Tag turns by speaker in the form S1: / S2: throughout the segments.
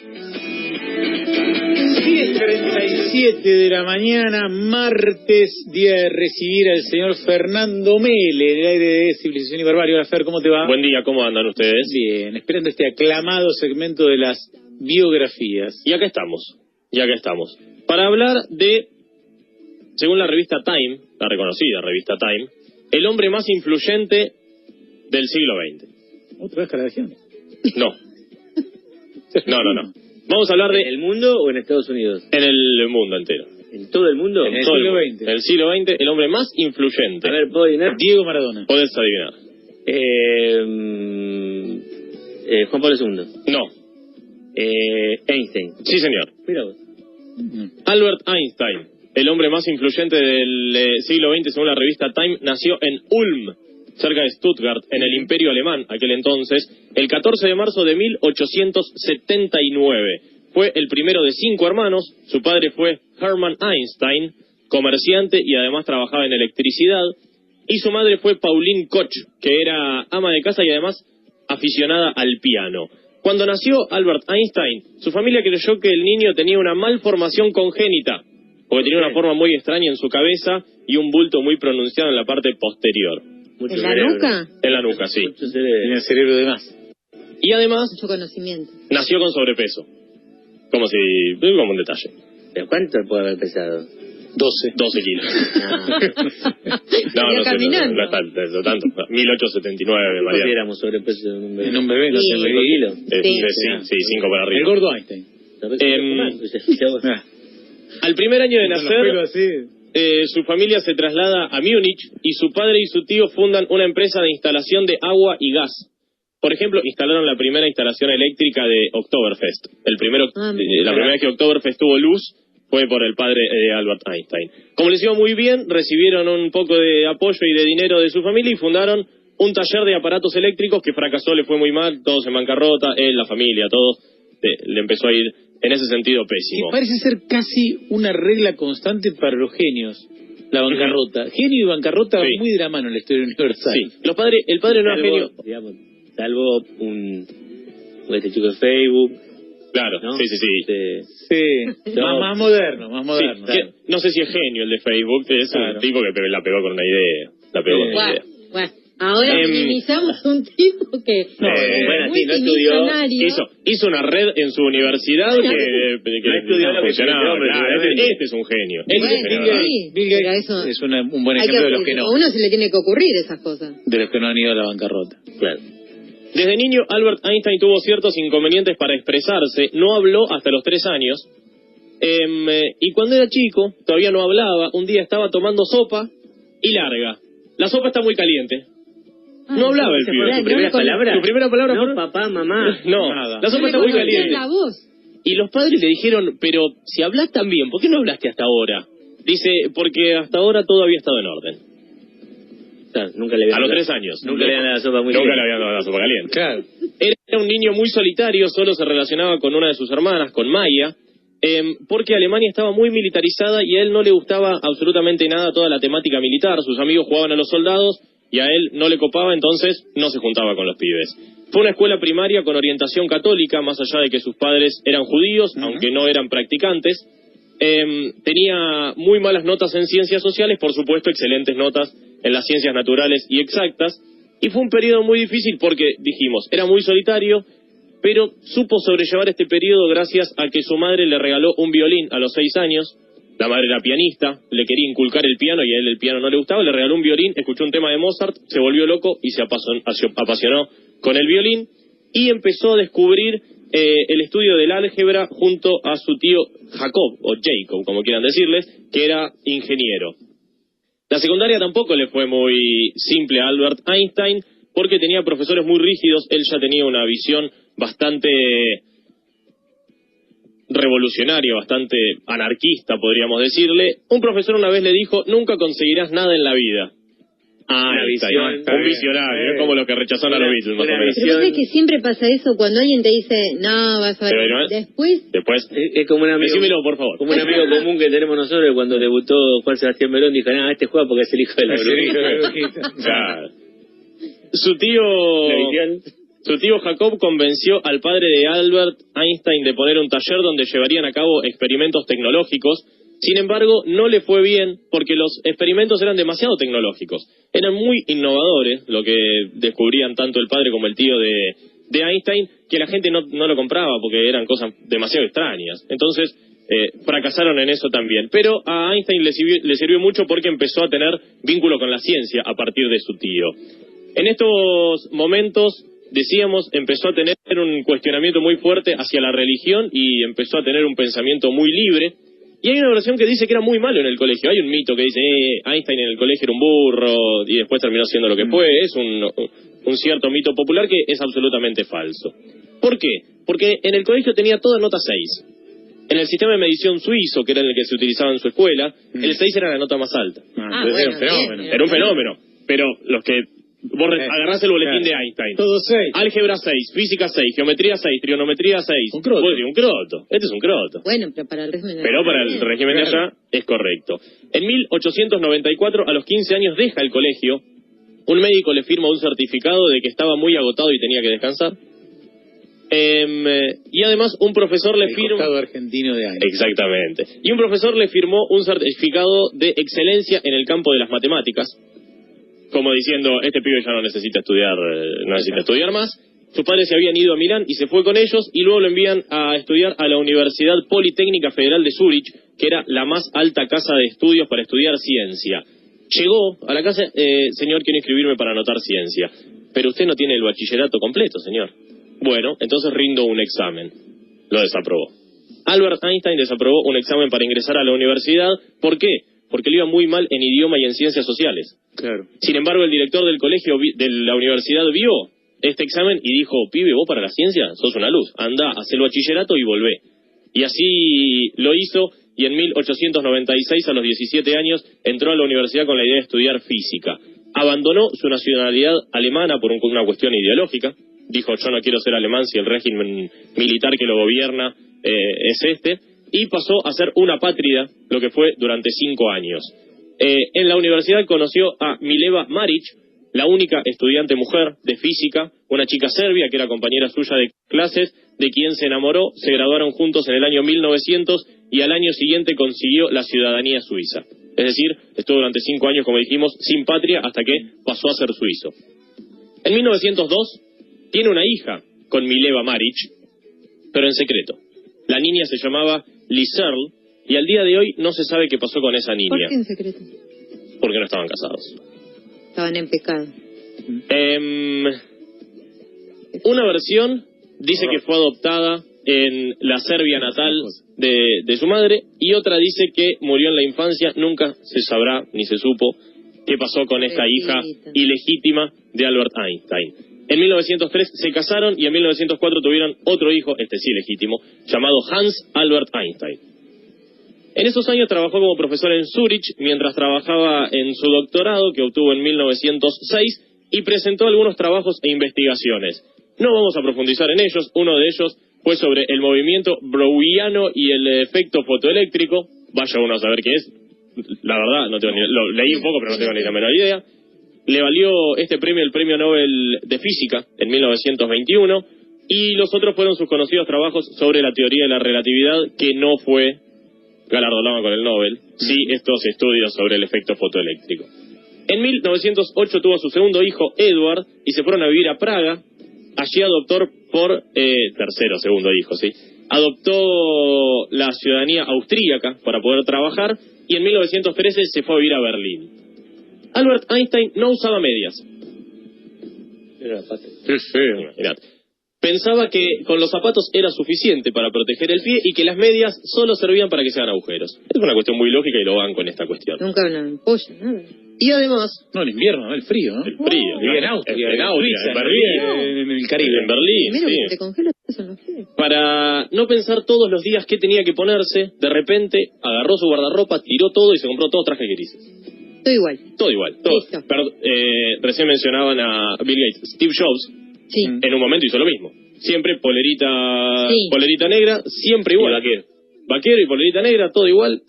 S1: 10:37 de la mañana, martes, día de recibir al señor Fernando Mele, en el aire de Civilización y Barbarie. Hola, Fer, ¿cómo te va?
S2: Buen día, ¿cómo andan ustedes?
S1: Bien, esperando este aclamado segmento de las biografías.
S2: Y acá estamos, para hablar de, según la revista Time, la reconocida revista Time, el hombre más influyente del siglo XX.
S1: ¿Otra vez Caradagian?
S2: No. Vamos a hablar de...
S3: ¿En el mundo o en Estados Unidos?
S2: En el mundo entero.
S3: ¿En todo el mundo?
S1: En el siglo XX.
S2: En el siglo XX, el hombre más influyente.
S3: A ver, ¿puedo adivinar?
S1: Diego Maradona.
S2: Podés adivinar.
S3: Juan Pablo II.
S2: No.
S3: Einstein.
S2: Sí, señor.
S3: Mira vos.
S2: Albert Einstein, el hombre más influyente del siglo XX según la revista Time, nació en Ulm, cerca de Stuttgart, en el Imperio Alemán, aquel entonces, el 14 de marzo de 1879. Fue el primero de 5 hermanos. Su padre fue Hermann Einstein, comerciante y además trabajaba en electricidad, y su madre fue Pauline Koch, que era ama de casa y además aficionada al piano. Cuando nació Albert Einstein, su familia creyó que el niño tenía una malformación congénita, porque tenía una forma muy extraña en su cabeza y un bulto muy pronunciado en la parte posterior.
S4: ¿En la nuca?
S2: En la nuca, sí.
S1: Tiene el cerebro de más.
S2: Y además,
S4: Mucho conocimiento.
S2: nació con sobrepeso. Como un detalle.
S3: ¿Pero cuánto puede haber pesado?
S2: 12 kilos.
S4: Iba caminando.
S2: No es tanto. 1879, María.
S3: Éramos sobrepeso en un bebé.
S1: En un bebé, no
S4: Sí.
S1: sé,
S3: 5 kilos.
S2: Sí, 5 para
S1: el
S2: arriba.
S1: gordo Einstein.
S2: Al primer año de
S1: Con los
S2: nacer,
S1: pelos así.
S2: su familia se traslada a Múnich y su padre y su tío fundan una empresa de instalación de agua y gas. Por ejemplo, instalaron la primera instalación eléctrica de Oktoberfest. La primera vez que Oktoberfest tuvo luz fue por el padre de Albert Einstein. Como les iba muy bien, recibieron un poco de apoyo y de dinero de su familia y fundaron un taller de aparatos eléctricos que fracasó, le fue muy mal, todos en bancarrota, él, la familia, todos, le empezó a ir en ese sentido pésimo.
S1: Que parece ser casi una regla constante para los genios, la bancarrota. Genio y bancarrota van muy de la mano en la historia universal.
S2: Sí, el padre no era genio.
S3: Digamos, salvo este chico de Facebook.
S2: Claro,
S3: ¿no?
S2: sí.
S1: Sí, más moderno.
S2: Sí, que no sé si es genio el de Facebook, es un tipo que la pegó con una idea.
S4: Bueno, ahora minimizamos un tipo que
S3: no estudió.
S2: Hizo una red en su universidad que
S3: no estudió lo que
S2: funcionaba.
S3: claro,
S2: Este es un genio.
S1: Bill Gates es un buen ejemplo de los que no.
S4: A uno se le tiene que ocurrir esas cosas.
S1: De los que no han ido a la bancarrota.
S3: Claro.
S2: Desde niño, Albert Einstein tuvo ciertos inconvenientes para expresarse. No habló hasta los 3 años. Y cuando era chico, todavía no hablaba. Un día estaba tomando sopa y larga. La sopa está muy caliente. No hablaba el pibe.
S3: ¿Su primera palabra?
S2: ¿Su primera palabra?
S3: No, papá, mamá.
S2: No,
S1: nada.
S2: la sopa está muy caliente.
S4: La voz.
S2: Y los padres le dijeron, pero si hablas tan bien, ¿por qué no hablaste hasta ahora? Dice, porque hasta ahora todo había estado en orden.
S3: Claro, nunca le había
S2: A los 3 años.
S3: Nunca le habían dado la sopa muy
S2: Nunca
S3: caliente.
S2: le habían dado la sopa caliente.
S1: Claro.
S2: Era un niño muy solitario, solo se relacionaba con una de sus hermanas, con Maya, porque Alemania estaba muy militarizada y a él no le gustaba absolutamente nada toda la temática militar. Sus amigos jugaban a los soldados y a él no le copaba, entonces no se juntaba con los pibes. Fue una escuela primaria con orientación católica, más allá de que sus padres eran judíos, aunque no eran practicantes. Tenía muy malas notas en ciencias sociales, por supuesto excelentes notas en las ciencias naturales y exactas, y fue un periodo muy difícil porque, dijimos, era muy solitario, pero supo sobrellevar este periodo gracias a que su madre le regaló un violín a los 6 años. La madre era pianista, le quería inculcar el piano y a él el piano no le gustaba, le regaló un violín, escuchó un tema de Mozart, se volvió loco y se apasionó con el violín y empezó a descubrir el estudio del álgebra junto a su tío Jacob, o Jacob, como quieran decirles, que era ingeniero. La secundaria tampoco le fue muy simple a Albert Einstein, porque tenía profesores muy rígidos. Él ya tenía una visión bastante revolucionaria, bastante anarquista, podríamos decirle. Un profesor una vez le dijo, nunca conseguirás nada en la vida.
S3: Una visión.
S2: Un visionario, como los que rechazaron a los Beatles, más o menos.
S4: Pero ¿sabes que siempre pasa eso cuando alguien te dice, no, vas a ver,
S2: Pero,
S4: después...
S3: Es como un amigo.
S2: Decímelo, por favor.
S3: Como un amigo común que tenemos nosotros, cuando debutó Juan Sebastián Verón, dijo, este juega porque es el hijo de la brujita.
S2: Claro. Su tío Su tío Jacob convenció al padre de Albert Einstein de poner un taller donde llevarían a cabo experimentos tecnológicos. Sin embargo, no le fue bien porque los experimentos eran demasiado tecnológicos. Eran muy innovadores, lo que descubrían tanto el padre como el tío de Einstein, que la gente no lo compraba porque eran cosas demasiado extrañas. Entonces, fracasaron en eso también. Pero a Einstein le sirvió mucho porque empezó a tener vínculo con la ciencia a partir de su tío. En estos momentos, decíamos, empezó a tener un cuestionamiento muy fuerte hacia la religión y empezó a tener un pensamiento muy libre. Y hay una versión que dice que era muy malo en el colegio. Hay un mito que dice, Einstein en el colegio era un burro y después terminó siendo lo que fue. Es un cierto mito popular que es absolutamente falso. ¿Por qué? Porque en el colegio tenía toda nota 6. En el sistema de medición suizo, que era el que se utilizaba en su escuela, el 6 era la nota más alta.
S4: Bueno,
S2: era un fenómeno. Era un fenómeno. Pero los que... Vos agarrás el boletín de Einstein.
S1: Todo 6.
S2: Álgebra 6, física 6, geometría 6, trigonometría 6.
S1: Un croto.
S2: Un croto. Este es un croto.
S4: Bueno, pero para el régimen de
S2: Pero para el régimen de allá es correcto. En 1894, a los 15 años, deja el colegio. Un médico le firma un certificado de que estaba muy agotado y tenía que descansar. Y además un profesor le firma...
S1: El Estado argentino de Einstein.
S2: Exactamente. Y un profesor le firmó un certificado de excelencia en el campo de las matemáticas. Como diciendo, este pibe ya no necesita estudiar más. Sus padres se habían ido a Milán y se fue con ellos y luego lo envían a estudiar a la Universidad Politécnica Federal de Zúrich, que era la más alta casa de estudios para estudiar ciencia. Llegó a la casa, señor, quiero inscribirme para anotar ciencia. Pero usted no tiene el bachillerato completo, señor. Bueno, entonces rindo un examen. Lo desaprobó. Albert Einstein desaprobó un examen para ingresar a la universidad. ¿Por qué? Porque le iba muy mal en idioma y en ciencias sociales.
S1: Claro.
S2: Sin embargo, el director del colegio, de la universidad, vio este examen y dijo, pibe, vos para la ciencia sos una luz, anda, haz el bachillerato y volvé. Y así lo hizo, y en 1896, a los 17 años, entró a la universidad con la idea de estudiar física. Abandonó su nacionalidad alemana por una cuestión ideológica. Dijo, yo no quiero ser alemán si el régimen militar que lo gobierna es este. Y pasó a ser una apátrida, lo que fue durante 5 años. En la universidad conoció a Mileva Marić, la única estudiante mujer de física, una chica serbia que era compañera suya de clases, de quien se enamoró. Se graduaron juntos en el año 1900 y al año siguiente consiguió la ciudadanía suiza. Es decir, estuvo durante 5 años, como dijimos, sin patria hasta que pasó a ser suizo. En 1902 tiene una hija con Mileva Marić, pero en secreto. La niña se llamaba Liserl y al día de hoy no se sabe qué pasó con esa niña.
S4: ¿Por qué en secreto?
S2: Porque no estaban casados.
S4: Estaban en pecado.
S2: Una versión dice que fue adoptada en la Serbia natal de su madre y otra dice que murió en la infancia. Nunca se sabrá ni se supo qué pasó con esta hija ilegítima de Albert Einstein. En 1903 se casaron y en 1904 tuvieron otro hijo, este sí legítimo, llamado Hans Albert Einstein. En esos años trabajó como profesor en Zúrich mientras trabajaba en su doctorado que obtuvo en 1906 y presentó algunos trabajos e investigaciones. No vamos a profundizar en ellos. Uno de ellos fue sobre el movimiento browniano y el efecto fotoeléctrico. Vaya uno a saber qué es. La verdad, no tengo lo leí un poco, pero no tengo ni la menor idea. Le valió este premio el Premio Nobel de Física en 1921 y los otros fueron sus conocidos trabajos sobre la teoría de la relatividad, que no fue galardonado con el Nobel, sí estos estudios sobre el efecto fotoeléctrico. En 1908 tuvo a su segundo hijo, Edward, y se fueron a vivir a Praga. Allí adoptó segundo hijo, sí. Adoptó la ciudadanía austríaca para poder trabajar y en 1913 se fue a vivir a Berlín. Albert Einstein no usaba medias.
S3: Qué feo.
S2: Imaginate. Pensaba que con los zapatos era suficiente para proteger el pie y que las medias solo servían para que se hagan agujeros. Es una cuestión muy lógica y lo banco en esta cuestión.
S4: Nunca una ampolla, nada.
S2: Y además...
S1: No, el invierno, ¿no? El frío, ¿no?
S2: El frío.
S1: Vive en Austria,
S2: en Berlín.
S1: En el Caribe.
S2: En Berlín,
S4: Primero
S2: sí.
S4: que te congelas son los pies.
S2: Para no pensar todos los días qué tenía que ponerse, de repente agarró su guardarropa, tiró todo y se compró todos trajes grises.
S4: Todo igual.
S2: Todo igual. Todo.
S4: Listo.
S2: Recién mencionaban a Bill Gates. Steve Jobs,
S4: Sí.
S2: en un momento hizo lo mismo. Siempre polerita
S4: Sí.
S2: negra, siempre igual.
S3: Y vaquero.
S2: Vaquero y polerita negra, todo igual.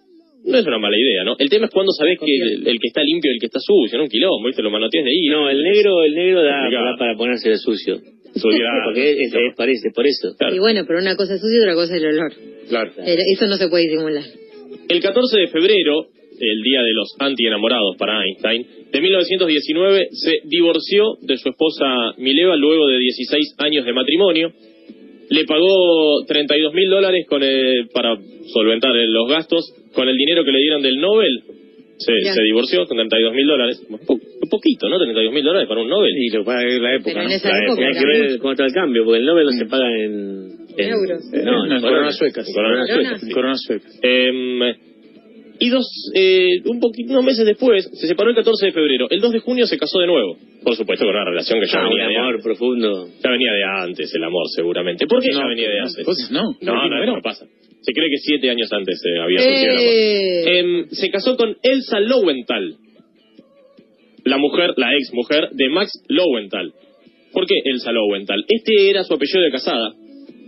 S2: No es una mala idea, ¿no? El tema es cuando sabés que el que está limpio y el que está sucio, ¿no? Un quilombo, ¿viste? Lo manoteas de ahí.
S3: No, el negro da para ponerse de sucio. Porque es por eso.
S4: Claro. Y bueno, pero una cosa es sucia y otra cosa es el olor.
S1: Claro.
S4: Eso no se puede disimular.
S2: El 14 de febrero, el día de los anti-enamorados para Einstein, de 1919 se divorció de su esposa Mileva luego de 16 años de matrimonio. Le pagó $32.000 para solventar los gastos con el dinero que le dieron del Nobel. Se divorció con $32.000. Un poquito, ¿no? $32.000 para un Nobel.
S1: Y lo paga en la época.
S4: Pero en
S1: ¿no?
S4: esa época
S3: Hay que ver cómo está el cambio, porque el Nobel no se paga en
S4: euros.
S3: No, en
S1: coronas suecas.
S2: Coronas suecas. Y unos meses después, se separó el 14 de febrero. El 2 de junio se casó de nuevo. Por supuesto, con una relación que ya venía de
S3: amor
S2: antes.
S3: profundo.
S2: Ya venía de antes el amor, seguramente. ¿Por qué ya venía de antes? No pasa. Se cree que 7 años antes había surgido el amor. Se casó con Elsa Lowenthal, la ex mujer de Max Lowenthal. ¿Por qué Elsa Lowenthal? Este era su apellido de casada.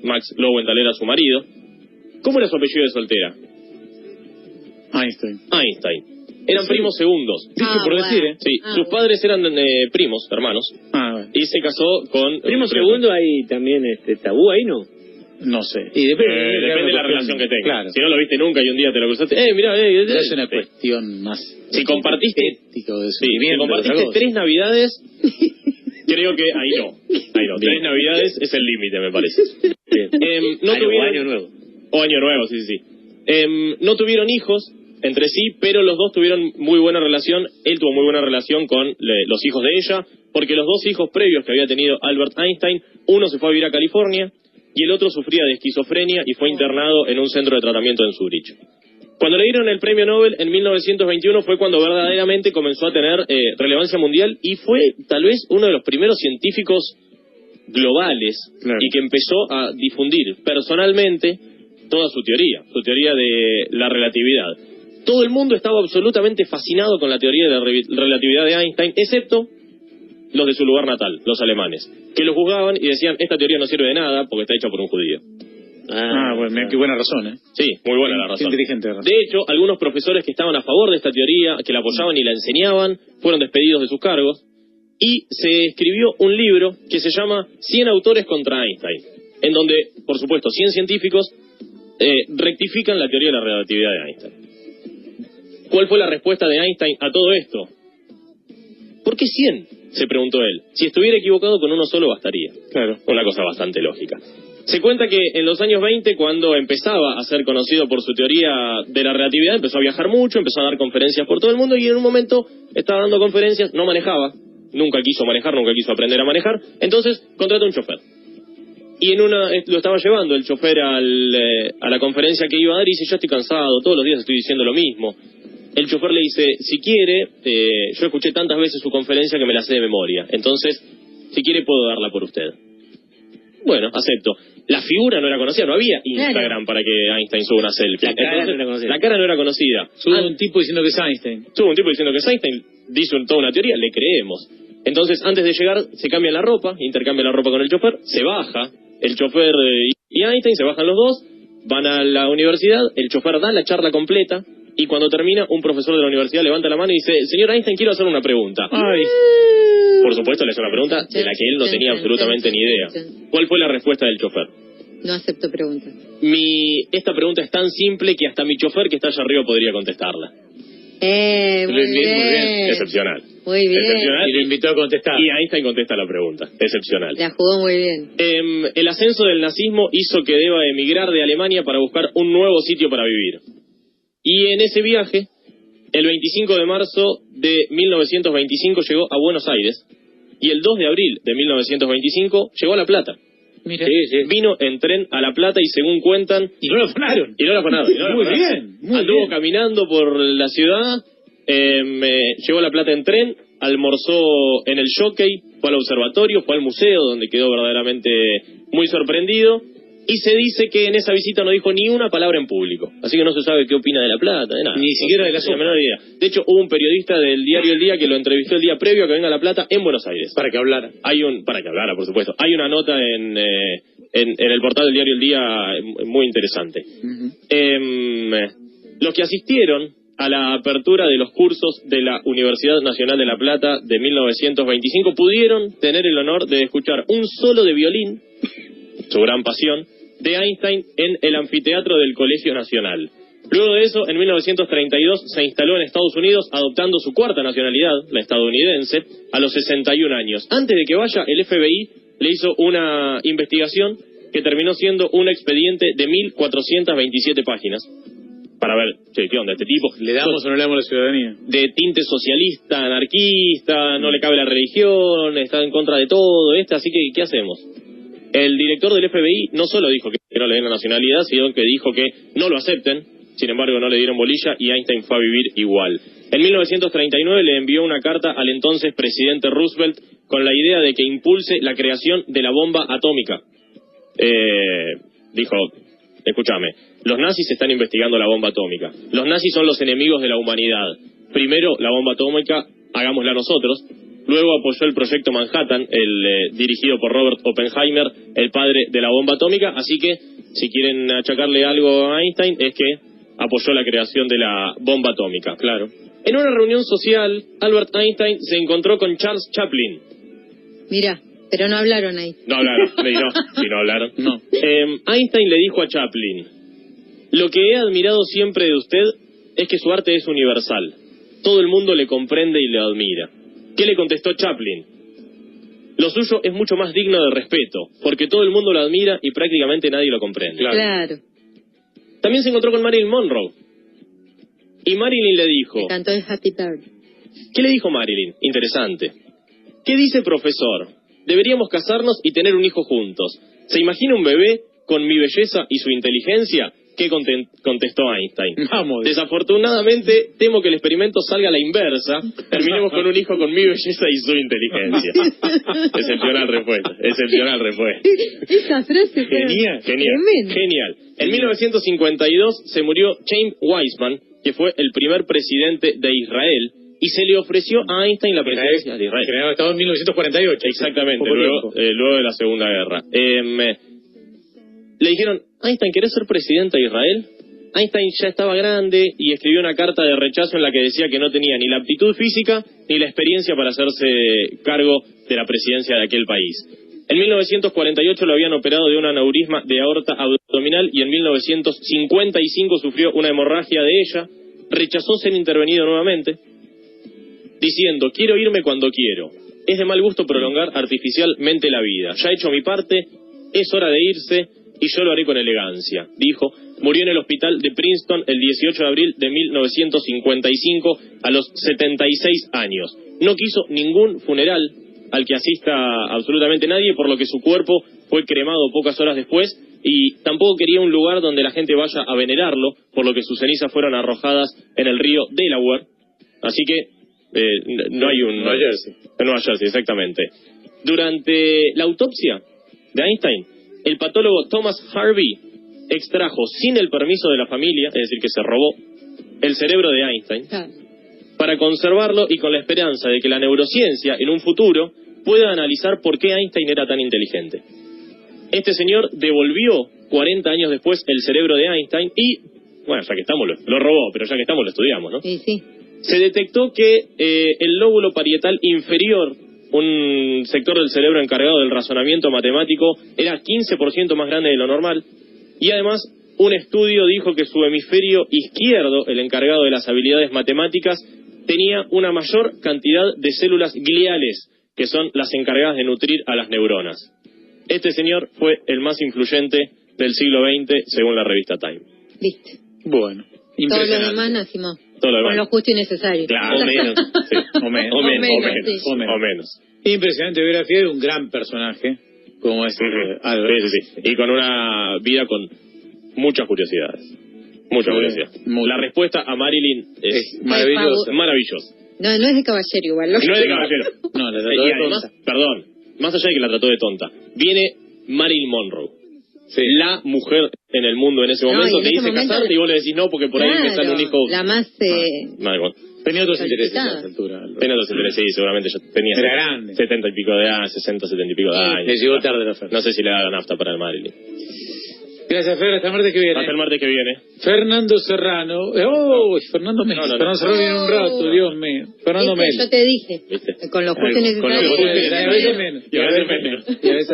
S2: Max Lowenthal era su marido. ¿Cómo era su apellido de soltera? Einstein. Eran primos segundos.
S1: Por decir, ¿eh?
S2: Sí, sus padres eran primos, hermanos.
S1: Bueno.
S2: Y se casó con...
S3: Primo segundo, hay también tabú ahí, ¿no?
S1: No sé. Y depende
S2: de la relación que tengas.
S1: Claro.
S2: Si no lo viste nunca y un día te lo cruzaste, mirá,
S1: es una cuestión más...
S2: Si compartiste...
S1: ética o de
S2: si compartiste 3 navidades... Creo que ahí no. 3 navidades es el límite, me parece.
S3: Año nuevo.
S2: O año nuevo, sí. No tuvieron hijos entre sí, pero los dos tuvieron muy buena relación. Él tuvo muy buena relación con los hijos de ella, porque los 2 hijos previos que había tenido Albert Einstein, uno se fue a vivir a California y el otro sufría de esquizofrenia y fue internado en un centro de tratamiento en Zurich. Cuando le dieron el premio Nobel en 1921 fue cuando verdaderamente comenzó a tener relevancia mundial y fue tal vez uno de los primeros científicos globales y que empezó a difundir personalmente toda su teoría de la relatividad. Todo el mundo estaba absolutamente fascinado con la teoría de la relatividad de Einstein, excepto los de su lugar natal, los alemanes, que lo juzgaban y decían, esta teoría no sirve de nada porque está hecha por un judío.
S1: Bueno, qué buena razón, ¿eh?
S2: Sí, muy buena la razón.
S1: Inteligente razón.
S2: De hecho, algunos profesores que estaban a favor de esta teoría, que la apoyaban y la enseñaban, fueron despedidos de sus cargos, y se escribió un libro que se llama 100 autores contra Einstein, en donde, por supuesto, 100 científicos rectifican la teoría de la relatividad de Einstein. ¿Cuál fue la respuesta de Einstein a todo esto? ¿Por qué 100? Se preguntó él. Si estuviera equivocado con uno solo bastaría.
S1: Claro.
S2: Una cosa bastante lógica. Se cuenta que en los años 20, cuando empezaba a ser conocido por su teoría de la relatividad, empezó a viajar mucho, empezó a dar conferencias por todo el mundo y en un momento estaba dando conferencias, no manejaba, nunca quiso manejar, nunca quiso aprender a manejar, entonces contrató un chofer. Y lo estaba llevando el chofer a la conferencia que iba a dar y dice, yo estoy cansado, todos los días estoy diciendo lo mismo. El chofer le dice, si quiere, yo escuché tantas veces su conferencia que me la sé de memoria, entonces, si quiere puedo darla por usted. Bueno, acepto. La figura no era conocida, no había Instagram para que Einstein suba una selfie.
S3: La cara no era conocida.
S2: La cara no era conocida.
S1: Sube un tipo diciendo que es Einstein.
S2: Sube un tipo diciendo que es Einstein, dice toda una teoría, le creemos. Entonces, antes de llegar, se cambia la ropa, intercambia la ropa con el chofer, se baja, el chofer y Einstein, se bajan los dos, van a la universidad, el chofer da la charla completa, y cuando termina, un profesor de la universidad levanta la mano y dice, señor Einstein, quiero hacer una pregunta.
S1: Ay.
S2: Por supuesto, le hace una pregunta de la que él no tenía absolutamente ni idea. ¿Cuál fue la respuesta del chofer?
S4: No acepto preguntas.
S2: Esta pregunta es tan simple que hasta mi chofer que está allá arriba podría contestarla.
S4: Muy bien.
S2: Excepcional.
S4: Muy bien.
S2: Excepcional.
S1: Y lo invitó a contestar.
S2: Y Einstein contesta la pregunta. Excepcional.
S4: La jugó muy bien.
S2: El ascenso del nazismo hizo que deba emigrar de Alemania para buscar un nuevo sitio para vivir. Y en ese viaje, el 25 de marzo de 1925 llegó a Buenos Aires y el 2 de abril de 1925 llegó a La Plata.
S1: Mira.
S2: Sí. Vino en tren a La Plata y según cuentan...
S1: Y no lo afanaron.
S2: Muy bien. Anduvo caminando por la ciudad, llegó a La Plata en tren, almorzó en el Jockey, fue al observatorio, fue al museo donde quedó verdaderamente muy sorprendido. Y se dice que en esa visita no dijo ni una palabra en público. Así que no se sabe qué opina de La Plata, de nada.
S1: Ni siquiera de la sopa.
S2: menor idea. De hecho, hubo un periodista del diario El Día que lo entrevistó el día previo a que venga a La Plata en Buenos Aires.
S1: Para que hablara.
S2: Para que hablara, por supuesto. Hay una nota en el portal del diario El Día muy interesante. Los que asistieron a la apertura de los cursos de la Universidad Nacional de La Plata de 1925, pudieron tener el honor de escuchar un solo de violín, su gran pasión, de Einstein en el anfiteatro del Colegio Nacional. Luego de eso, en 1932, se instaló en Estados Unidos, adoptando su cuarta nacionalidad, la estadounidense, a los 61 años. Antes de que vaya, el FBI le hizo una investigación que terminó siendo un expediente de 1.427 páginas. Para ver, che, ¿qué onda este tipo?
S1: ¿Le damos o no le damos la ciudadanía?
S2: De tinte socialista, anarquista, no le cabe la religión, está en contra de todo esto, así que, ¿qué hacemos? El director del FBI no solo dijo que no le den la nacionalidad, sino que dijo que no lo acepten. Sin embargo, no le dieron bolilla y Einstein fue a vivir igual. En 1939 le envió una carta al entonces presidente Roosevelt con la idea de que impulse la creación de la bomba atómica. Dijo, escúchame, los nazis están investigando la bomba atómica. Los nazis son los enemigos de la humanidad. Primero, la bomba atómica, hagámosla nosotros. Luego apoyó el proyecto Manhattan, dirigido por Robert Oppenheimer, el padre de la bomba atómica. Así que, si quieren achacarle algo a Einstein, es que apoyó la creación de la bomba atómica. Claro. En una reunión social, Albert Einstein se encontró con Charles Chaplin.
S4: Mira, pero no hablaron ahí.
S2: No hablaron, no hablaron. No. Einstein le dijo a Chaplin: lo que he admirado siempre de usted es que su arte es universal. Todo el mundo le comprende y le admira. ¿Qué le contestó Chaplin? Lo suyo es mucho más digno de respeto, porque todo el mundo lo admira y prácticamente nadie lo comprende.
S4: Claro.
S2: También se encontró con Marilyn Monroe. Y Marilyn le dijo...
S4: Le cantó el Happy Birthday.
S2: ¿Qué le dijo Marilyn? Interesante. ¿Qué dice, profesor? Deberíamos casarnos y tener un hijo juntos. ¿Se imagina un bebé con mi belleza y su inteligencia? ¿Qué contestó Einstein? Vamos. Desafortunadamente, temo que el experimento salga a la inversa. Terminemos con un hijo con mi belleza y su inteligencia. Excepcional respuesta.
S4: Esa frase
S2: Genial. En 1952 se murió Chaim Weizmann, que fue el primer presidente de Israel, y se le ofreció a Einstein la presidencia de Israel.
S1: Creado Estado en 1948.
S2: Exactamente, luego de la Segunda Guerra. Le dijeron: Einstein, ¿querés ser presidente de Israel? Einstein ya estaba grande y escribió una carta de rechazo en la que decía que no tenía ni la aptitud física ni la experiencia para hacerse cargo de la presidencia de aquel país. En 1948 lo habían operado de un aneurisma de aorta abdominal y en 1955 sufrió una hemorragia de ella. Rechazó ser intervenido nuevamente, diciendo: quiero irme cuando quiero. Es de mal gusto prolongar artificialmente la vida. Ya he hecho mi parte, es hora de irse y yo lo haré con elegancia, dijo. Murió en el hospital de Princeton el 18 de abril de 1955 a los 76 años. No quiso ningún funeral al que asista absolutamente nadie, por lo que su cuerpo fue cremado pocas horas después, y tampoco quería un lugar donde la gente vaya a venerarlo, por lo que sus cenizas fueron arrojadas en el río Delaware. Así que no hay un...
S1: Nueva Jersey.
S2: En Nueva Jersey, exactamente. Durante la autopsia de Einstein, el patólogo Thomas Harvey extrajo sin el permiso de la familia, es decir, que se robó el cerebro de Einstein, para conservarlo y con la esperanza de que la neurociencia en un futuro pueda analizar por qué Einstein era tan inteligente. Este señor devolvió 40 años después el cerebro de Einstein y, bueno, ya que estamos, lo robó, pero ya que estamos lo estudiamos, ¿no?
S4: Sí, sí.
S2: Se detectó que el lóbulo parietal inferior, un sector del cerebro encargado del razonamiento matemático, era 15% más grande de lo normal, y además un estudio dijo que su hemisferio izquierdo, el encargado de las habilidades matemáticas, tenía una mayor cantidad de células gliales, que son las encargadas de nutrir a las neuronas. Este señor fue el más influyente del siglo XX, según la revista Time.
S4: Listo.
S1: Bueno,
S4: Todos los demás nacimos con lo justo y necesario.
S2: Claro, o menos. Sí. O menos.
S1: Impresionante biografía de un gran personaje, como es Albert.
S2: Sí. Y con una vida con muchas curiosidades. La respuesta a Marilyn es maravillosa.
S4: No es de caballero igual.
S2: No es de caballero.
S1: No, la trató de
S2: además, perdón, más allá de que la trató de tonta, viene Marilyn Monroe. Sí. La mujer en el mundo en ese momento te dice casarte y vos le decís no porque por ahí me sale un hijo...
S4: La más...
S1: tenía otros intereses a esa altura.
S2: Tenía otros intereses, sí, seguramente yo tenía...
S1: Era grande.
S2: 70 y pico de años, 60, 70 y pico de años.
S1: Le llegó tarde la oferta.
S2: No sé si le da la nafta para el Marilyn.
S1: Gracias, Fer, hasta el martes que viene.
S2: Hasta el martes que viene.
S1: Fernando Serrano. Fernando Mel. Fernando Serrano viene un rato, Dios mío. Fernando Mel.
S4: Yo te dije,
S3: ¿Viste?
S4: con los jueces
S2: Con los
S4: necesarios.
S2: jueces
S1: Y a veces menos.
S2: Y a veces menos.
S1: Y a veces